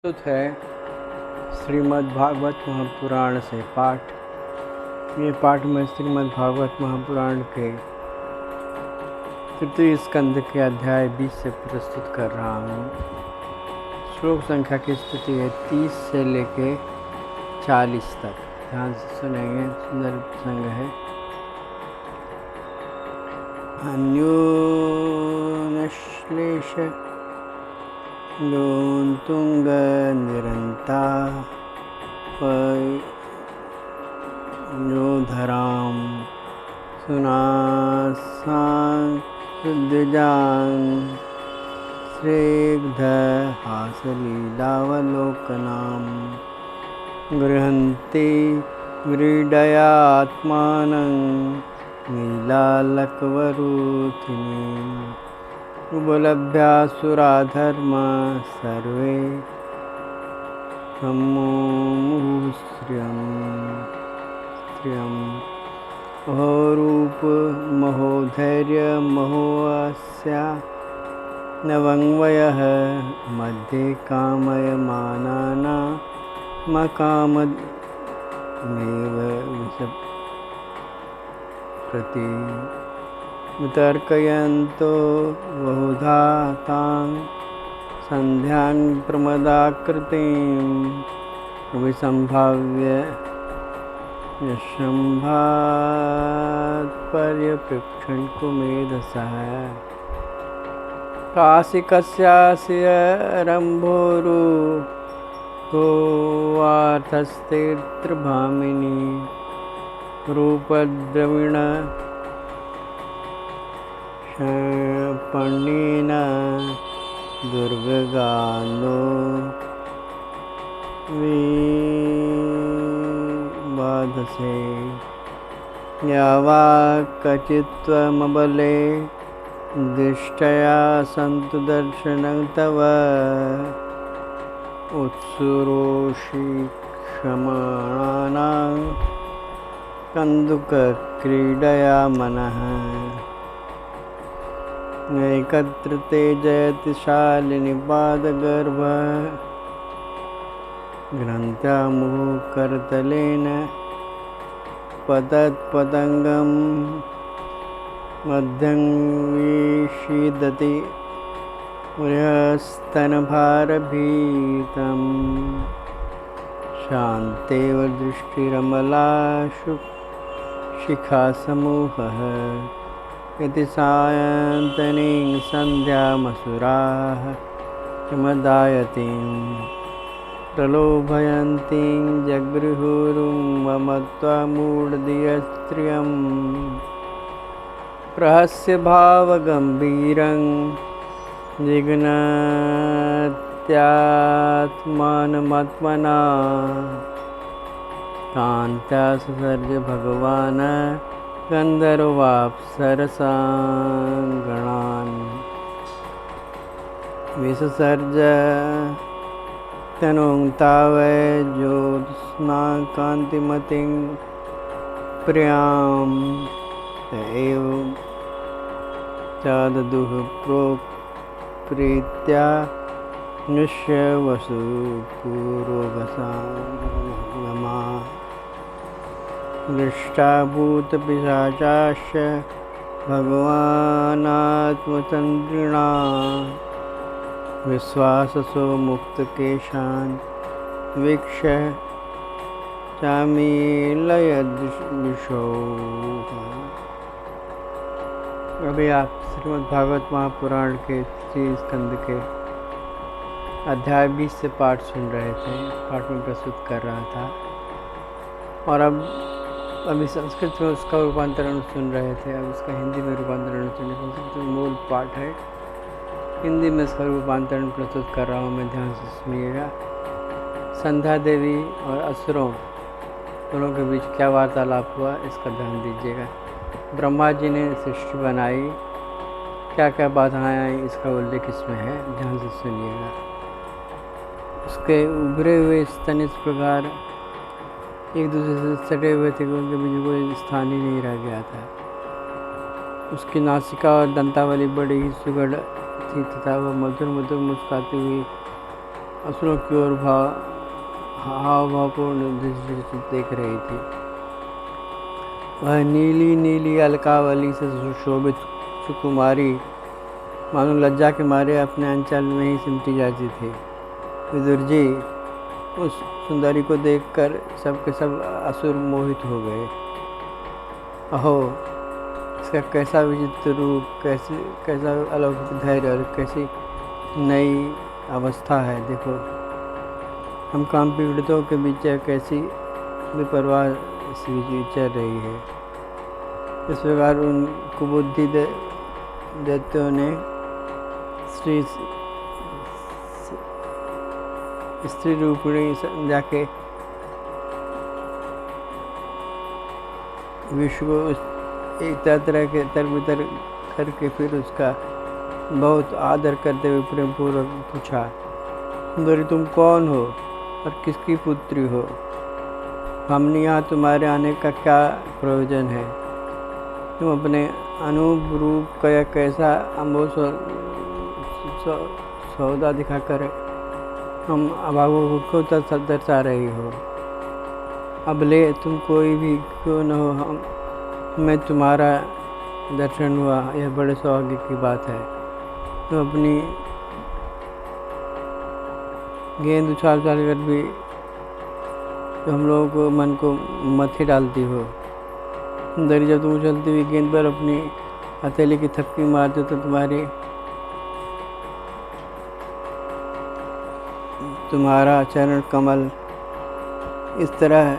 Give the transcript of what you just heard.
प्रस्तुत है श्रीमद् भागवत महापुराण से पाठ। ये पाठ में श्रीमद् भागवत महापुराण के तृतीय स्कंद के अध्याय 20 से प्रस्तुत कर रहा हूँ। श्लोक संख्या की स्थिति है 30 से लेके 40 तक। ध्यान से सुनेंगे, सुंदर प्रसंग है। अन्योनश्लेष लोन्तुंग निरंता योधराम सुनासां शुद्धिजां श्रेग्ध हासलीलावलोकनां गृहन्ति व्रीडयात्मानं नीलालकवरूथिनीम् उपलभ्यासुराधर्मा सर्वे श्रियम् अहोरूप महोधैर्य महोऽस्या नवङ्वयः मध्ये कामयमानाना मकाममेव विषप्रति वितर्कयन्तो बहुधा तां सन्ध्यां प्रमदाकृतिं विसम्भाव्य यशम्भात्पर्यपृक्षन् कुमेधसः काशिकस्यास्य रम्भोरु गोवार्थस्तेऽत्रभामिनी रूपद्रविण पण्येन दुर्गगानो विबाधसे यावा कचित्त्वमबले दृष्टया सन्तु दर्शनं तव उत्सुरोषि क्षमाणानां कन्दुकक्रीडया मनः एकत्रते जयति शालिनी पादगर्भ ग्रन्थ्यामुखकरतलेन पतत्पतङ्गं मध्यं विषीदति बृहस्तनभारभीतं शान्तेव दृष्टिरमलाशु शिखासमूहः इति सायन्तनीं सन्ध्यामसुराः किमदायतीं प्रलोभयन्तीं जगृहुरुं ममत्वा मूढधियस्त्रियं प्रहस्य भावगम्भीरं जिघ्नत्यात्मानमात्मना कान्त्या ससर्ज भगवान् गन्धर्वाप्सरसाङ्गणान् विससर्ज तनुं तावै ज्योत्स्ना कान्तिमतीं प्रियां त एव चाददुः प्रीत्या निश्य वसुपुरोगसाङ्गमा दृष्टा भूतपिशाचाश्च भगवानात्मचन्द्रिणा विश्वाससो मुक्तकेशान् वीक्ष्य चामीलयद्विषौ। अभी आप श्रीमद् भागवत महापुराण के तृतीय स्कंद के अध्याय 20 से पाठ सुन रहे थे। पाठ में प्रस्तुत कर रहा था और अभी संस्कृत में उसका रूपांतरण सुन रहे थे। अब उसका हिंदी में रूपांतरण सुनिए। संस्कृत में मूल पाठ है, हिंदी में इसका रूपांतरण प्रस्तुत कर रहा हूँ मैं, ध्यान से सुनिएगा। संध्या देवी और असुरों दोनों के बीच क्या वार्तालाप हुआ, इसका ध्यान दीजिएगा। ब्रह्मा जी ने सृष्टि बनाई, क्या क्या बाधाएं आई, इसका उल्लेख इसमें है, ध्यान से सुनिएगा। उसके उभरे हुए स्तन इस प्रकार एक दूसरे से सटे हुए थे कि उनके बीच कोई स्थान ही नहीं रह गया था। उसकी नासिका और दंतावली बड़ी ही सुगढ़ थी तथा वह मधुर मधुर मुस्कुराती हुई असुरों की ओर हाव भावपूर्ण दृष्टि से देख रही थी। वह नीली नीली अलकावली से सुशोभित सुकुमारी मानो लज्जा के मारे अपने अंचल में ही सिमटी जाती थी। विदुर जी उस सुंदरी को देखकर सबके सब असुर मोहित हो गए। अहो, इसका कैसा विचित्र रूप, कैसा अलौकिक धैर्य और कैसी नई अवस्था है। देखो, हम काम पीड़ितों के बीच कैसी बेपरवाह सी चल रही है। इस प्रकार उन कुबुद्धि दैत्यों ने स्त्री रूपिणी संध्या के विश्व को एक तरह के तरबितर करके फिर उसका बहुत आदर करते हुए प्रेम पूर्वक पूछा, सुंदरी तुम कौन हो और किसकी पुत्री हो? हमने यहाँ तुम्हारे आने का क्या प्रयोजन है? तुम अपने अनूप रूप का कैसा अमोघ सौदा दिखाकर हम अभागों को दर्शा रही हो। अब ले तुम कोई भी क्यों न हो, हमें तुम्हारा दर्शन हुआ, यह बड़े सौभाग्य की बात है। तुम अपनी गेंद उछाल कर भी तो हम लोगों को मन को मथे डालती हो। सुंदरी, जब तुम उछलती हुई गेंद पर अपनी हथेली की थपकी मारते तो तुम्हारा चरण कमल इस तरह